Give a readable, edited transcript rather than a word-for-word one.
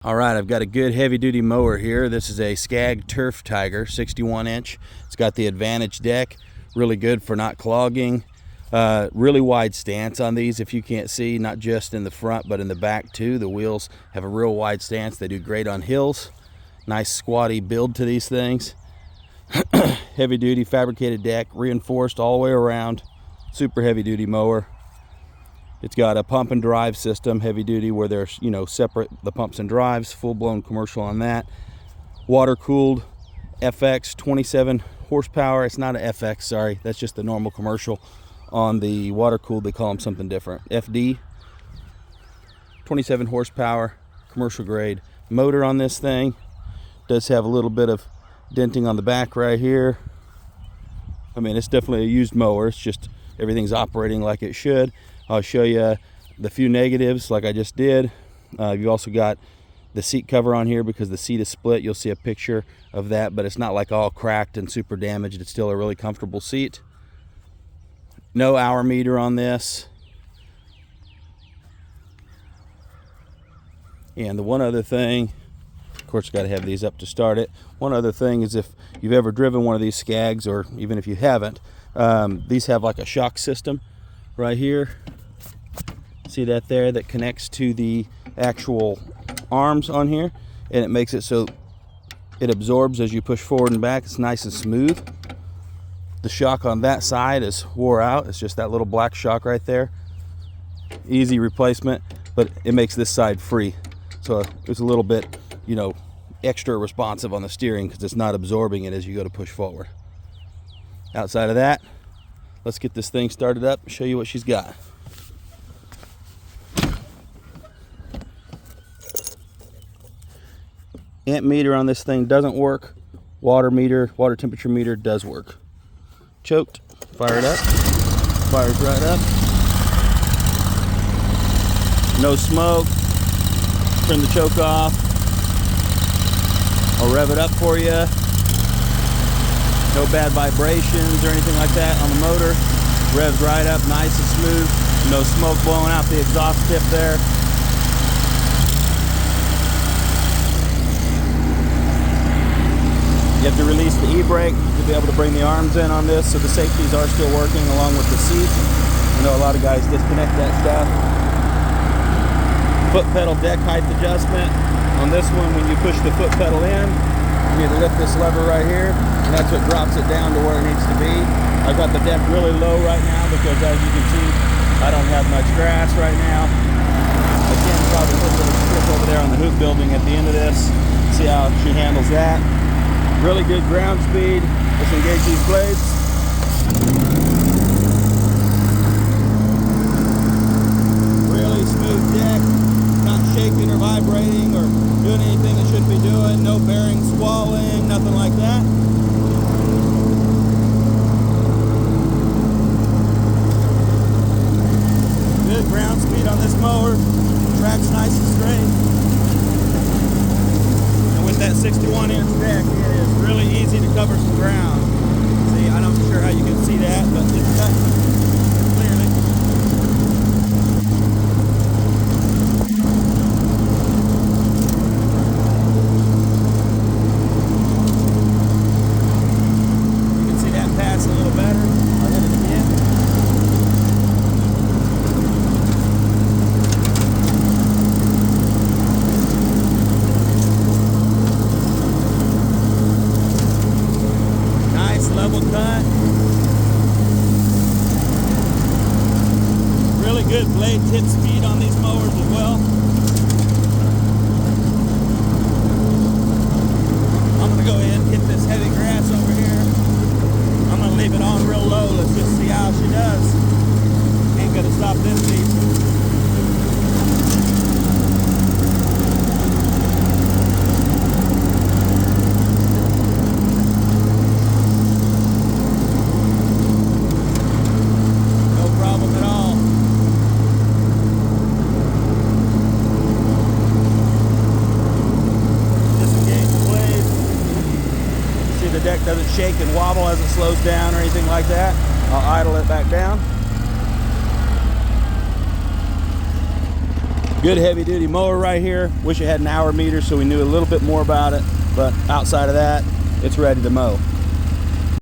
All right, I've got a good heavy-duty mower here. This is a SCAG Turf Tiger, 61-inch. It's got the Advantage deck, really good for not clogging. Really wide stance on these, if you can't see, not just in the front, but in the back too. The wheels have a real wide stance. They do great on hills. Nice squatty build to these things. Heavy-duty fabricated deck, reinforced all the way around. Super heavy-duty mower. It's got a pump and drive system, heavy duty, where there's, separate the pumps and drives, full-blown commercial on that. Water cooled FX, 27 horsepower. It's not an FX, sorry. That's just the normal commercial. On the water cooled, they call them something different. FD, 27 horsepower, commercial grade motor on this thing. Does have a little bit of denting on the back right here. I mean, it's definitely a used mower. It's just everything's operating like it should. I'll show you the few negatives like I just did. You've also got the seat cover on here because the seat is split. You'll see a picture of that, but it's not like all cracked and super damaged. It's still a really comfortable seat. No hour meter on this. And the one other thing, of course, you got to have these up to start it. One other thing is, if you've ever driven one of these SCAGs, or even if you haven't, these have like a shock system right here. See that there? That connects to the actual arms on here, and it makes it so it absorbs as you push forward and back. It's nice and smooth. The shock on that side is wore out. It's just that little black shock right there. Easy replacement, but it makes this side free. So it's a little bit, extra responsive on the steering because it's not absorbing it as you go to push forward. Outside of that, let's get this thing started up and show you what she's got. Amp meter on this thing doesn't work. Water temperature meter does work. Choked, fire it up. Fires right up. No smoke. Turn the choke off. I'll rev it up for you. No bad vibrations or anything like that on the motor. Revs right up, nice and smooth. No smoke blowing out the exhaust tip there. You have to release the e-brake to be able to bring the arms in on this, so the safeties are still working along with the seat. I know a lot of guys disconnect that stuff. Foot pedal deck height adjustment. On this one, when you push the foot pedal in, you need to lift this lever right here, and that's what drops it down to where it needs to be. I've got the deck really low right now because, as you can see, I don't have much grass right now. I can probably put a little strip over there on the hoop building at the end of this. See how she handles that. Really good ground speed. Let's engage these blades. Really smooth deck. Not shaking or vibrating or doing anything it shouldn't be doing. No bearing swallowing, nothing like that. Good ground speed on this mower. Track's nice and straight. That 61-inch deck, it is really easy to cover some ground. See, I'm not sure how you can see that, but it's cut clearly. You can see that pass a little better. I'll hit it again. Level cut. Really good blade tip speed on these mowers as well. I'm going to go ahead and hit this heavy grass over here. I'm going to leave it on real low. Let's just see how she does. Ain't going to stop this piece. The deck doesn't shake and wobble as it slows down or anything like that. I'll idle it back down. Good heavy duty mower right here. Wish it had an hour meter so we knew a little bit more about it, but outside of that, it's ready to mow.